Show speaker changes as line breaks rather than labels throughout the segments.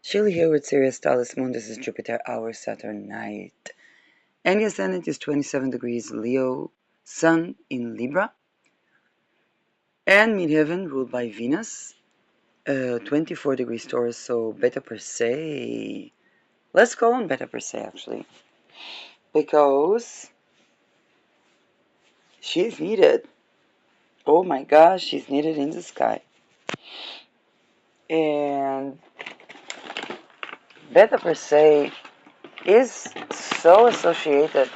Sheila here with Sirius Talis Moon. This is Jupiter, our Saturn night. And your ascendant is 27 degrees Leo, Sun in Libra. And midheaven ruled by Venus, 24 degrees Taurus, so Beta Persei. Let's go on Beta Persei actually. Because she's needed. Oh my gosh, she's needed in the sky. And Beta Persei is so associated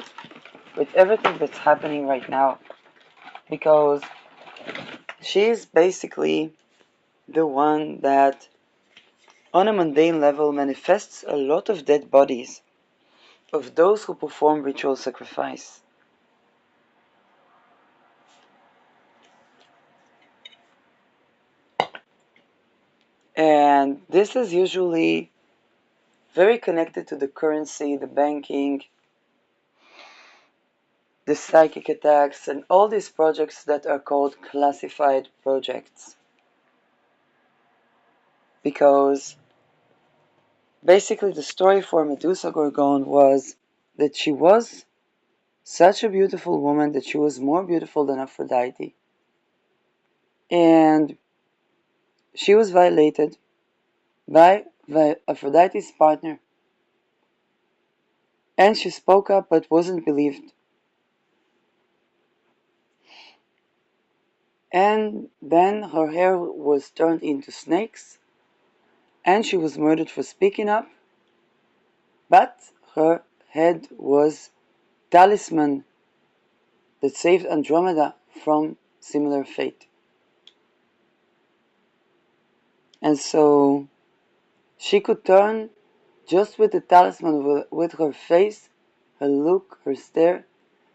with everything that's happening right now. Because she's basically the one that, on a mundane level, manifests a lot of dead bodies of those who perform ritual sacrifice. And this is usually very connected to the currency, the banking, the psychic attacks, and all these projects that are called classified projects. Because basically the story for Medusa Gorgon was that she was such a beautiful woman that she was more beautiful than Aphrodite. And she was violated by Aphrodite's partner. And she spoke up but wasn't believed. And then her hair was turned into snakes, and she was murdered for speaking up, but her head was talisman that saved Andromeda from similar fate. And so she could turn, just with the talisman, with her face, her look, her stare,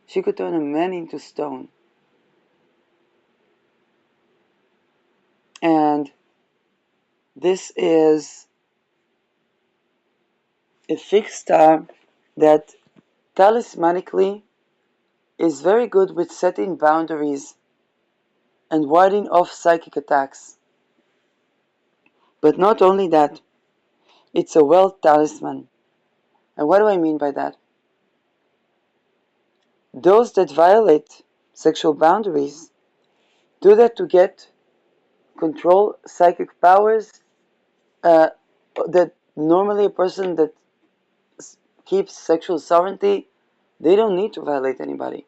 she could turn a man into stone. And this is a fixed star that talismanically is very good with setting boundaries and warding off psychic attacks. But not only that, it's a wealth talisman. And what do I mean by that? Those that violate sexual boundaries do that to get control psychic powers that normally a person that keeps sexual sovereignty, they don't need to violate anybody.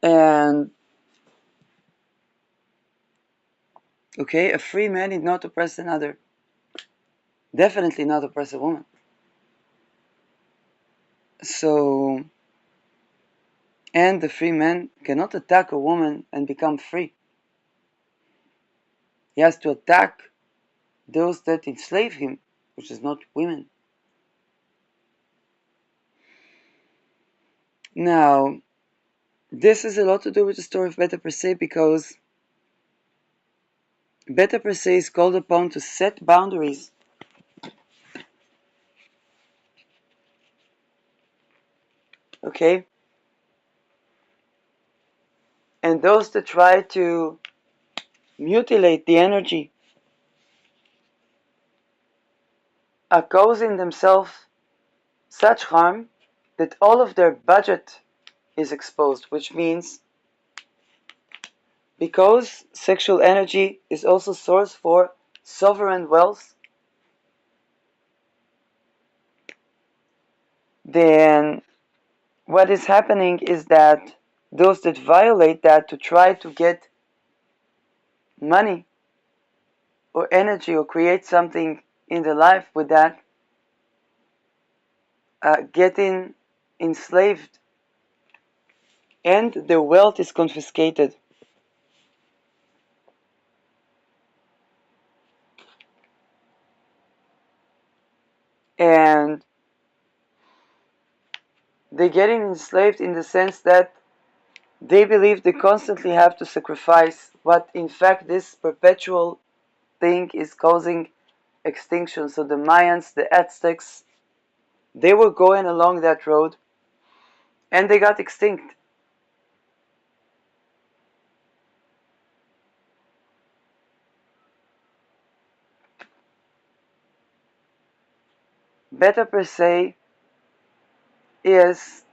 And okay, a free man need not oppress another. Definitely not oppress a woman. So, and the free man cannot attack a woman and become free. He has to attack those that enslave him, which is not women. Now, this has a lot to do with the story of Beta Persei, because Beta Persei is called upon to set boundaries. Okay? And those that try to mutilate the energy are causing themselves such harm that all of their budget is exposed, which means because sexual energy is also source for sovereign wealth, then what is happening is that those that violate that to try to get money or energy or create something in their life with that, getting enslaved, and their wealth is confiscated. And they're getting enslaved in the sense that they believe they constantly have to sacrifice, but in fact this perpetual thing is causing extinction. So the Mayans, the Aztecs, they were going along that road and they got extinct. Beta Persei is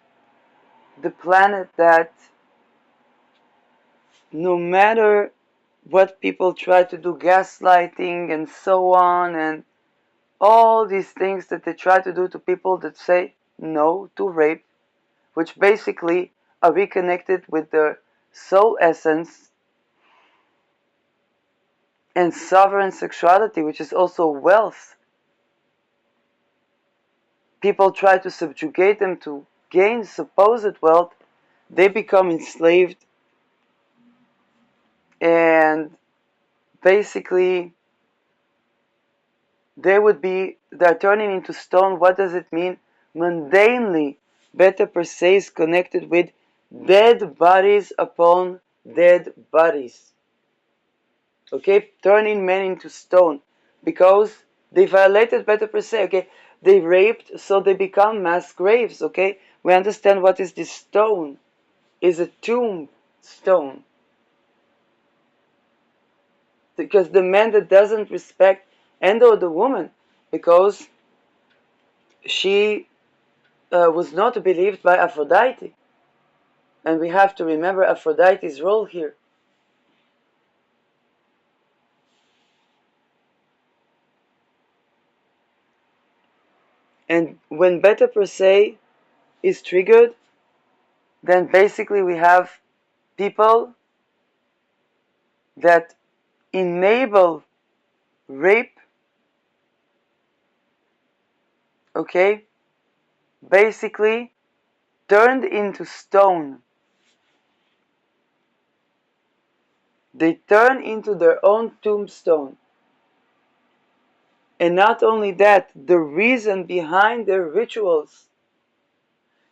the planet that, no matter what people try to do, gaslighting and so on, and all these things that they try to do to people that say no to rape, which basically are reconnected with their soul essence and sovereign sexuality, which is also wealth. People try to subjugate them to gain supposed wealth. They become enslaved, and basically they're turning into stone. What does it mean? Mundanely, Beta Persei is connected with dead bodies upon dead bodies. Okay, turning men into stone, because they violated Beta Persei. Okay, they raped, so they become mass graves. Okay, we understand what is this stone. Is a tomb stone, because the man that doesn't respect, and or the woman, because she was not believed by Aphrodite, and we have to remember Aphrodite's role here. And when Beta Persei is triggered, then basically we have people that enable rape, okay, basically turned into stone. They turn into their own tombstone. And not only that, the reason behind their rituals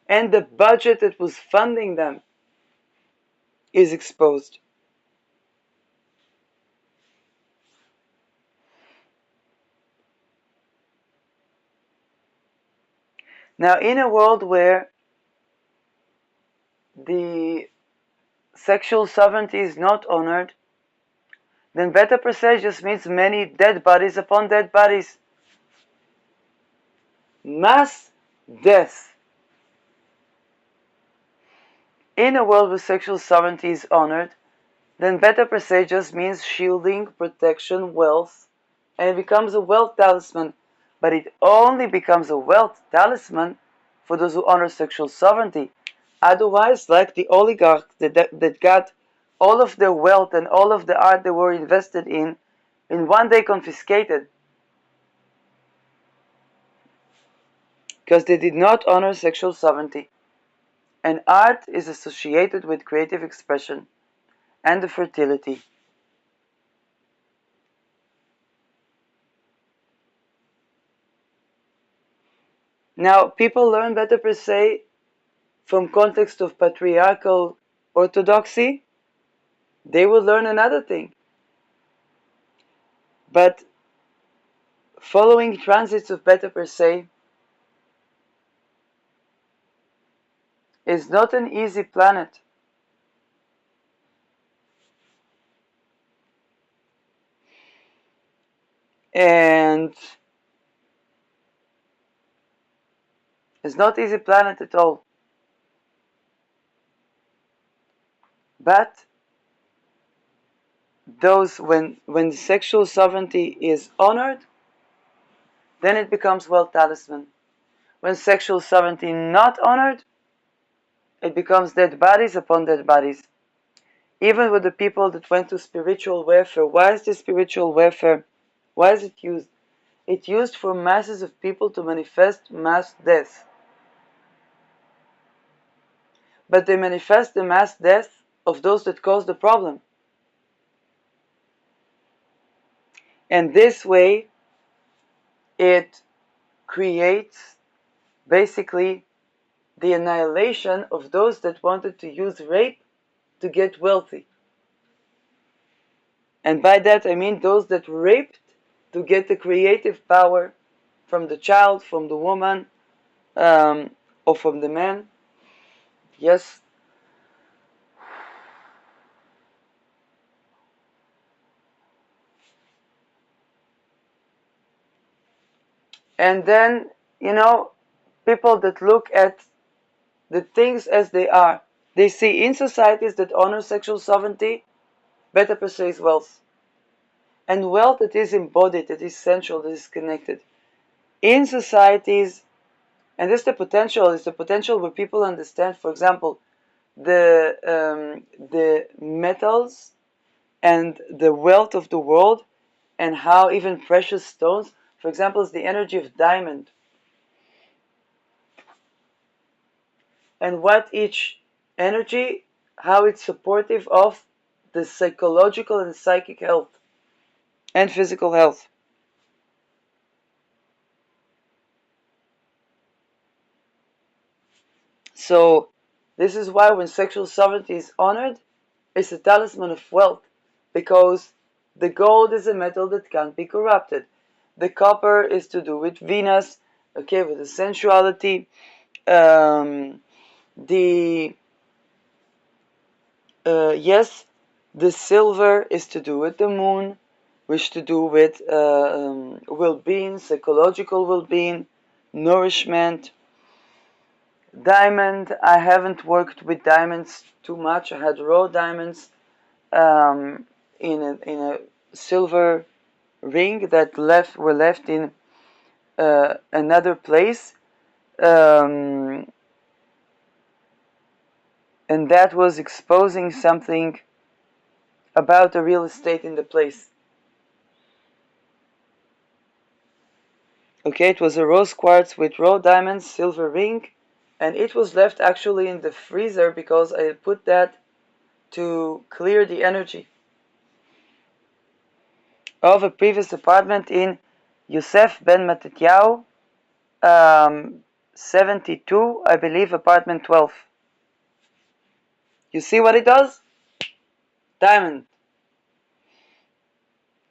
and the budget that was funding them is exposed. Now, in a world where the sexual sovereignty is not honored, then Beta Persei just means many dead bodies upon dead bodies. Mass death. In a world where sexual sovereignty is honored, then Beta Persei just means shielding, protection, wealth, and it becomes a wealth talisman. But it only becomes a wealth talisman for those who honor sexual sovereignty. Otherwise, like the oligarchs that got all of their wealth and all of the art they were invested in one day confiscated, because they did not honor sexual sovereignty. And art is associated with creative expression and the fertility. Now, people learn Beta Persei from context of patriarchal orthodoxy. They will learn another thing. But following transits of Beta Persei is not an easy planet. And it's not easy planet at all. But those when sexual sovereignty is honored, then it becomes wealth talisman. When sexual sovereignty not honored, it becomes dead bodies upon dead bodies. Even with the people that went to spiritual warfare, why is this spiritual warfare? Why is it used? It's used for masses of people to manifest mass death. But they manifest the mass death of those that cause the problem. And this way, it creates basically the annihilation of those that wanted to use rape to get wealthy. And by that I mean those that raped to get the creative power from the child, from the woman, or from the man. Yes. And then you know, people that look at the things as they are. They see in societies that honor sexual sovereignty, better perceives wealth. And wealth that is embodied, that is central, that is connected. In societies, and this is the potential where people understand, for example, the metals and the wealth of the world, and how even precious stones, for example, is the energy of diamond, and what each energy, how it's supportive of the psychological and psychic health and physical health. So this is why when sexual sovereignty is honored, it's a talisman of wealth, because the gold is a metal that can't be corrupted. The copper is to do with Venus, okay, with the sensuality. The yes, the silver is to do with the moon, which to do with well-being, psychological well-being, nourishment. Diamond, I haven't worked with diamonds too much. I had raw diamonds um, in a silver ring that were left in another place, um, and that was exposing something about the real estate in the place. Okay, it was a rose quartz with raw diamonds, silver ring, and it was left actually in the freezer because I put that to clear the energy of a previous apartment in Yosef Ben Matityahu, 72, I believe, apartment 12. You see what it does? Diamond.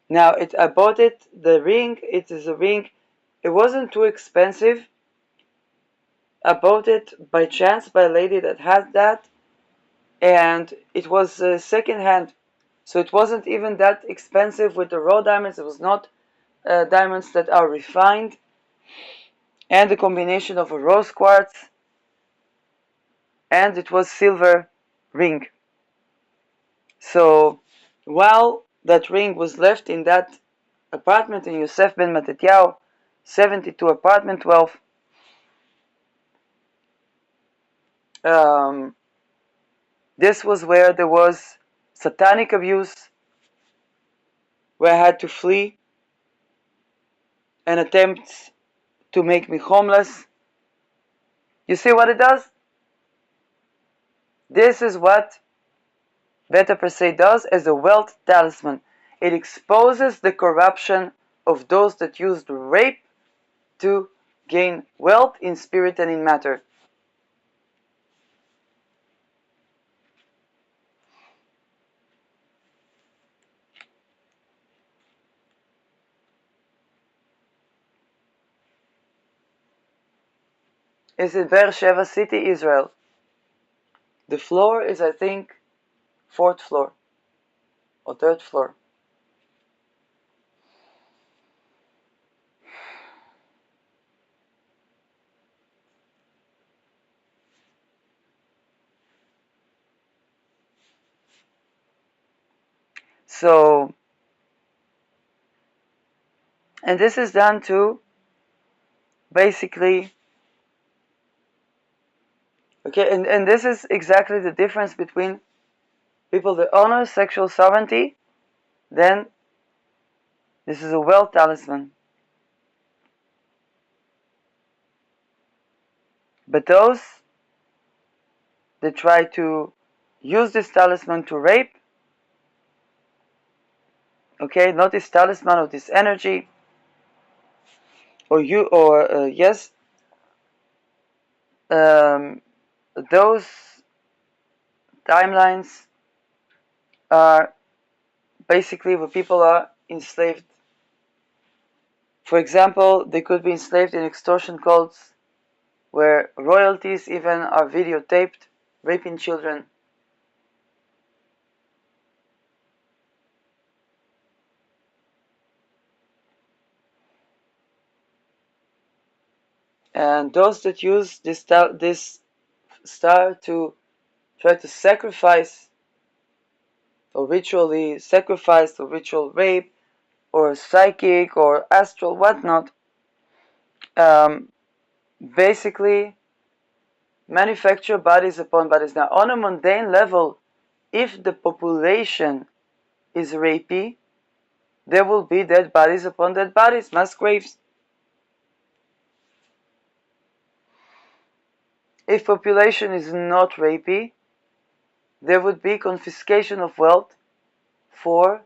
Now, I bought it, the ring, it is a ring, it wasn't too expensive. I bought it by chance by a lady that had that, and it was second hand. So it wasn't even that expensive with the raw diamonds. It was not diamonds that are refined, and the combination of a rose quartz, and it was silver ring. So while that ring was left in that apartment in Yosef Ben Matityahu, 72 apartment 12, um, this was where there was satanic abuse, where I had to flee, and attempts to make me homeless. You see what it does? This is what Beta Per Se does as a wealth talisman. It exposes the corruption of those that used rape to gain wealth in spirit and in matter. It's in Beersheba city, Israel. The floor is, I think, fourth floor or third floor. So, and this is done to basically, okay, and this is exactly the difference between people that honor sexual sovereignty, then this is a wealth talisman. But those that try to use this talisman to rape, okay, not this talisman or this energy, or yes, um, those timelines are basically where people are enslaved. For example, they could be enslaved in extortion cults where royalties even are videotaped raping children. And those that use this star to try to sacrifice or ritually sacrifice or ritual rape or psychic or astral whatnot, um, basically manufacture bodies upon bodies. Now, on a mundane level, if the population is rapey, there will be dead bodies upon dead bodies, mass graves. If population is not rapey, there would be confiscation of wealth for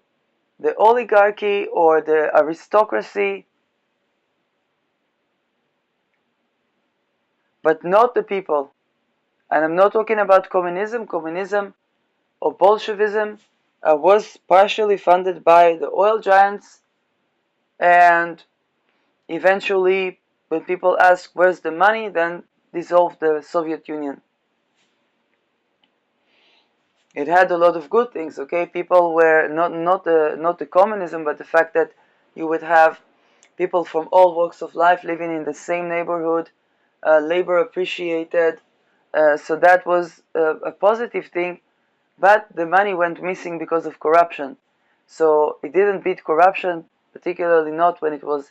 the oligarchy or the aristocracy, but not the people. And I'm not talking about communism. Communism or Bolshevism was partially funded by the oil giants, and eventually, when people ask where's the money, then dissolved the Soviet Union. It had a lot of good things. Okay, people were not the communism, but the fact that you would have people from all walks of life living in the same neighborhood, labor appreciated, so that was a positive thing. But the money went missing because of corruption. So it didn't beat corruption, particularly not when it was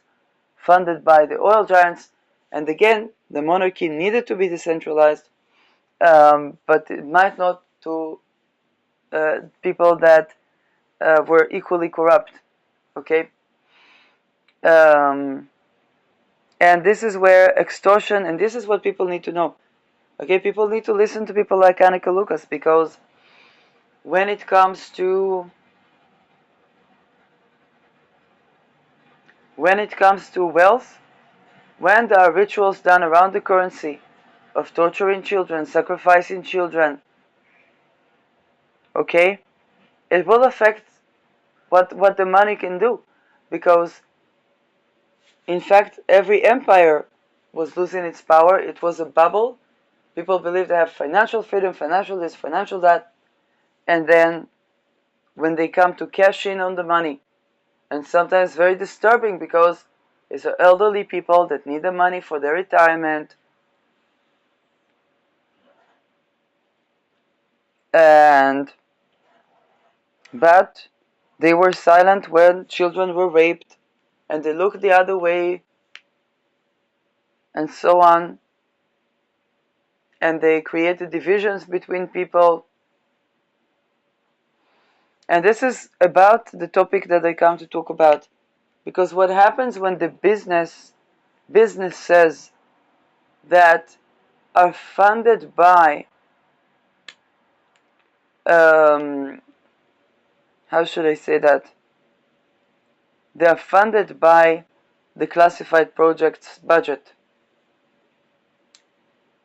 funded by the oil giants. And again, the monarchy needed to be decentralized, but it might not to people that were equally corrupt. Okay? And this is where extortion, and this is what people need to know. Okay, people need to listen to people like Annika Lucas, because when it comes to wealth, when there are rituals done around the currency of torturing children, sacrificing children, okay, it will affect what the money can do, because in fact every empire was losing its power. It was a bubble. People believe they have financial freedom, financial this, financial that, and then when they come to cash in on the money, and sometimes very disturbing, because these are elderly people that need the money for their retirement, but they were silent when children were raped, and they looked the other way, and so on, and they created divisions between people. And this is about the topic that I come to talk about, because what happens when the businesses that are funded by how should I say that? They are funded by the classified projects budget.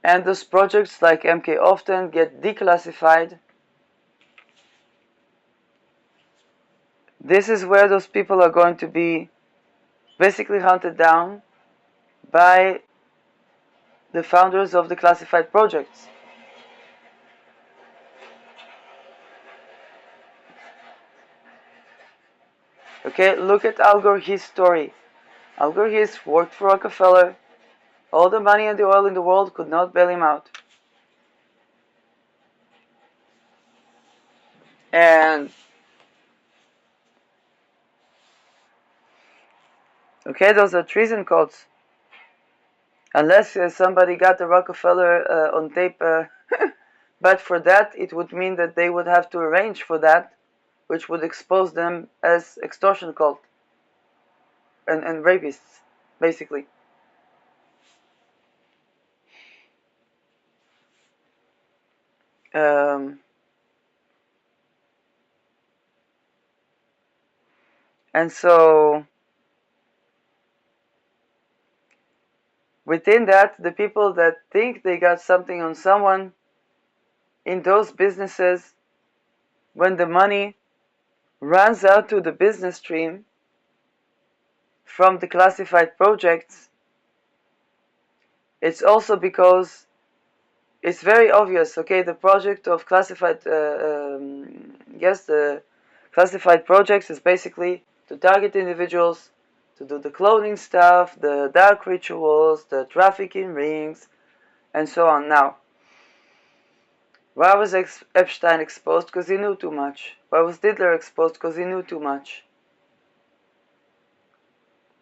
And those projects like MK often get declassified. This is where those people are going to be basically hunted down by the founders of the classified projects. Okay, look at Al Gore, his story. Al Gore, his worked for Rockefeller. All the money and the oil in the world could not bail him out. And okay, those are treason codes. Unless somebody got the Rockefeller on tape, but for that it would mean that they would have to arrange for that, which would expose them as extortion cult and rapists, basically. And so within that, the people that think they got something on someone in those businesses, when the money runs out to the business stream from the classified projects, it's also because it's very obvious. Okay, the project of classified, yes, the classified projects is basically to target individuals, to do the clothing stuff, the dark rituals, the trafficking rings, and so on. Now, why was Epstein exposed? Because he knew too much. Why was Diddler exposed? Because he knew too much.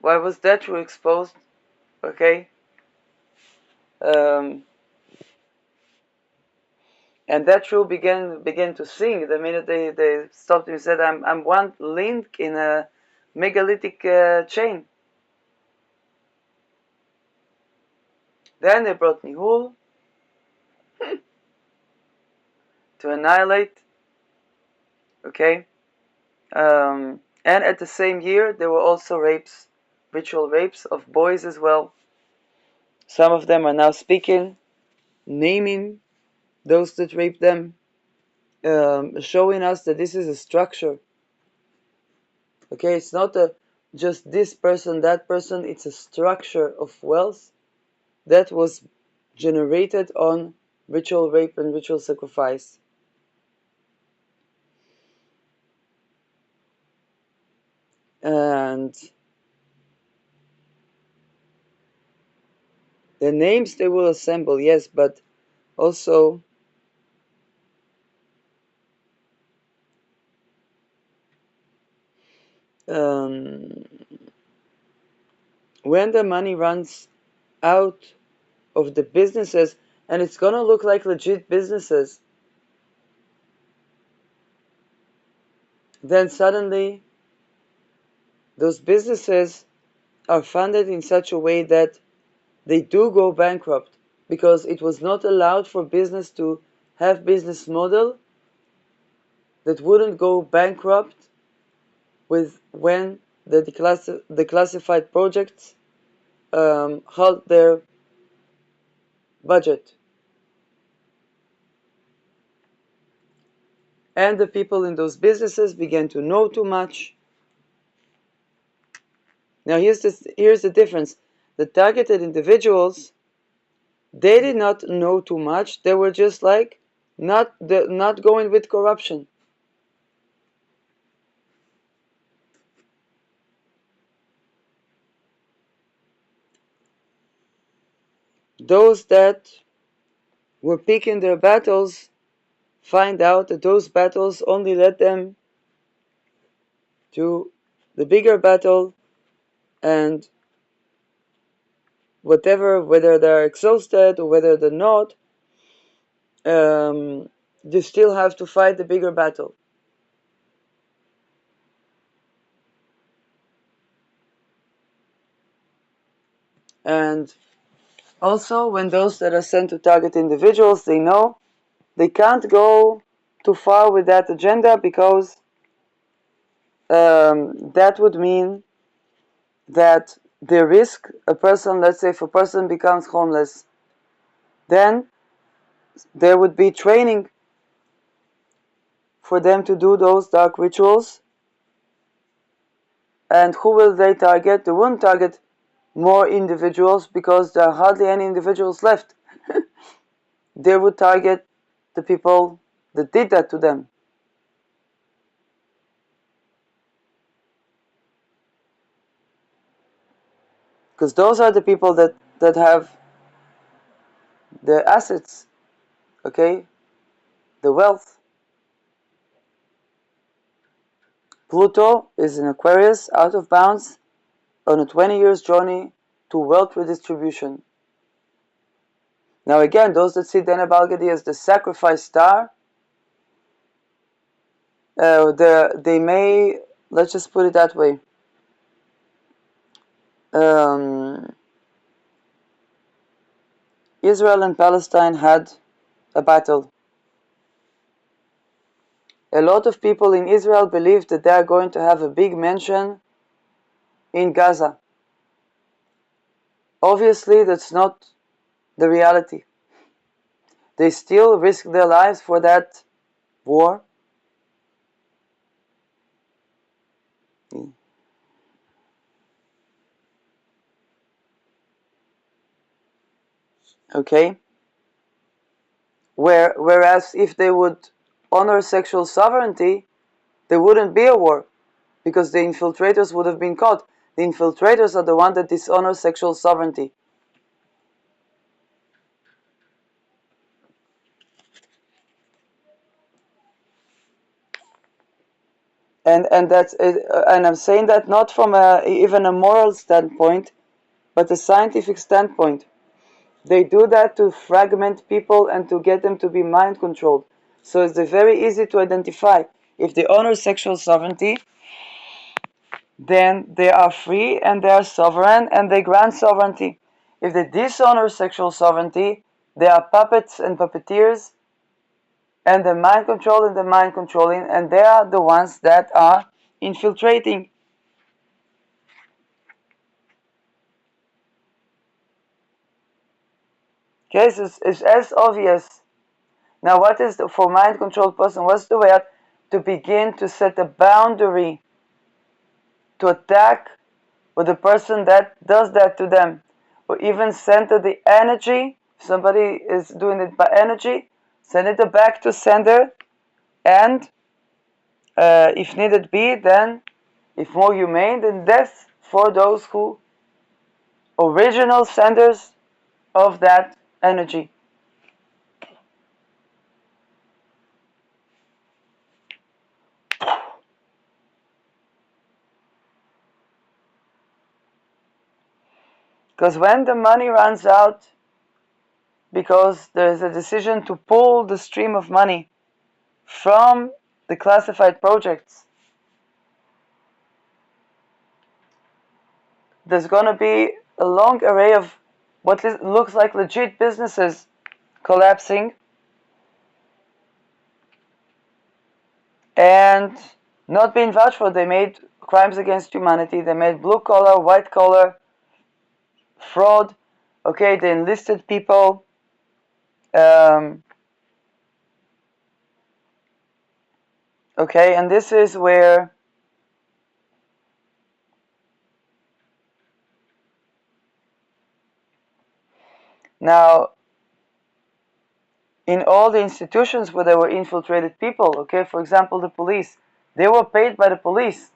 Why was Detru exposed? Okay. And Detru began to sing the minute they stopped him. He said, I'm one link in a megalithic chain. Then they brought Nihul to annihilate. Okay. And at the same year, there were also rapes, ritual rapes of boys as well. Some of them are now speaking, naming those that raped them, showing us that this is a structure. Okay, it's not just this person, that person, it's a structure of wealth that was generated on ritual rape and ritual sacrifice. And the names they will assemble, yes, but also when the money runs out of the businesses, and it's gonna look like legit businesses, then suddenly those businesses are funded in such a way that they do go bankrupt, because it was not allowed for business to have business model that wouldn't go bankrupt with when the classified projects halt their budget. And the people in those businesses began to know too much. Now here's the difference. The targeted individuals, they did not know too much. They were just like not going with corruption. Those that were picking their battles find out that those battles only led them to the bigger battle, and whether they're exhausted or whether they're not, they still have to fight the bigger battle. And also, when those that are sent to target individuals, they know they can't go too far with that agenda, because that would mean that they risk a person, let's say if a person becomes homeless, then there would be training for them to do those dark rituals. And who will they target? They won't target more individuals, because there are hardly any individuals left. They would target the people that did that to them. Because those are the people that have the assets, okay, the wealth. Pluto is in Aquarius, out of bounds, on a 20 years journey to wealth redistribution. Now again, those that see Dana Balgadi as the sacrifice star, they may, let's just put it that way, Israel and Palestine had a battle. A lot of people in Israel believe that they are going to have a big mansion in Gaza. Obviously, that's not the reality. They still risk their lives for that war. Okay? Whereas if they would honor sexual sovereignty, there wouldn't be a war, because the infiltrators would have been caught. The infiltrators are the ones that dishonor sexual sovereignty. And that's it, and I'm saying that not from even a moral standpoint, but a scientific standpoint. They do that to fragment people and to get them to be mind controlled. So it's very easy to identify. If they honor sexual sovereignty, then they are free and they are sovereign and they grant sovereignty. If they dishonor sexual sovereignty, they are puppets and puppeteers and the mind control and the mind controlling, and they are the ones that are infiltrating. Okay, so it's as obvious. Now, what is for mind controlled person? What's the way out? To begin to set a boundary to attack with the person that does that to them, or even center the energy. If somebody is doing it by energy, send it back to sender, and if needed be, then if more humane, then death for those who original senders of that energy. Because when the money runs out, because there's a decision to pull the stream of money from the classified projects, there's going to be a long array of what looks like legit businesses collapsing and not being vouched for. They made crimes against humanity. They made blue collar, white collar fraud. Okay, they enlisted people. Okay, and this is where now in all the institutions where there were infiltrated people, okay, for example, the police, they were paid by the police.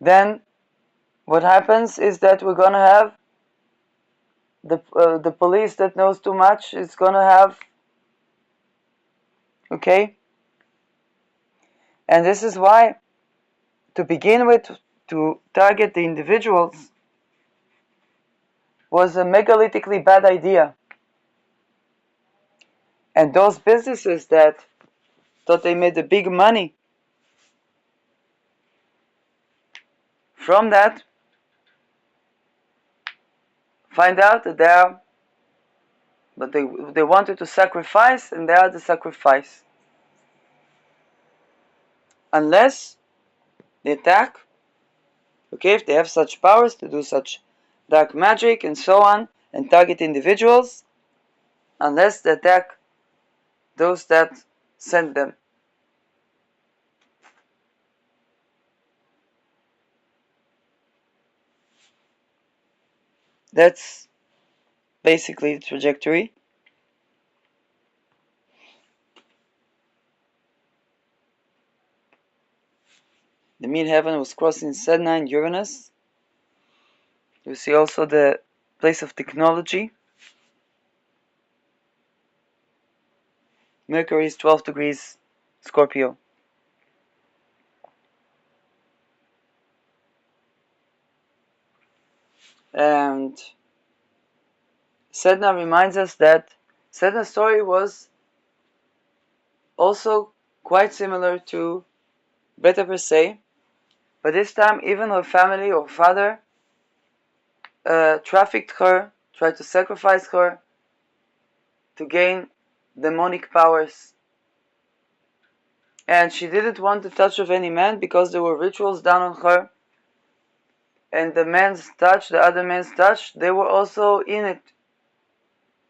Then what happens is that we're going to have the police that knows too much is going to have, okay, and this is why, to begin with, to target the individuals was a megalithic bad idea. And those businesses that thought they made the big money from that find out that they wanted to sacrifice, and they are the sacrifice. Unless they attack, okay, if they have such powers to do such dark magic and so on, and target individuals, unless they attack those that sent them. That's basically the trajectory. The mid-heaven was crossing Sedna and Uranus. You see also the place of technology. Mercury is 12 degrees Scorpio. And Sedna reminds us that Sedna's story was also quite similar to Beta per se, but this time even her family or father trafficked her, tried to sacrifice her to gain demonic powers. And she didn't want the touch of any man because there were rituals done on her. And the man's touch, the other man's touch, they were also in it.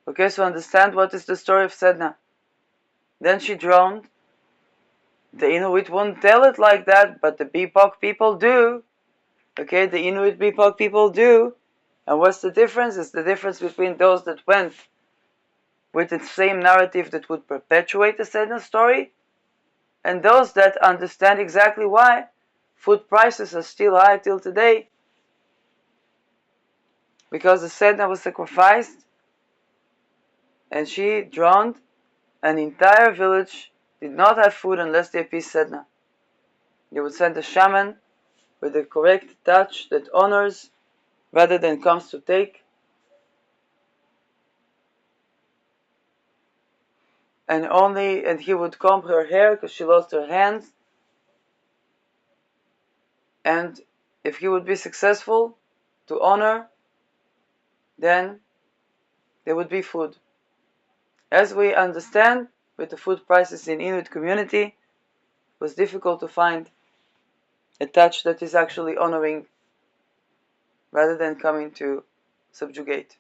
Okay, so understand what is the story of Sedna. Then she drowned. The Inuit won't tell it like that, but the BIPOC people do. Okay, the Inuit people do. And what's the difference? It's the difference between those that went with the same narrative that would perpetuate the Sedna story, and those that understand exactly why food prices are still high till today. Because the Sedna was sacrificed, and she drowned. An entire village did not have food unless they appeased Sedna. They would send a shaman with the correct touch that honors rather than comes to take. And he would comb her hair because she lost her hands. And if he would be successful to honor, then there would be food. As we understand, with the food prices in Inuit community, it was difficult to find a touch that is actually honoring rather than coming to subjugate.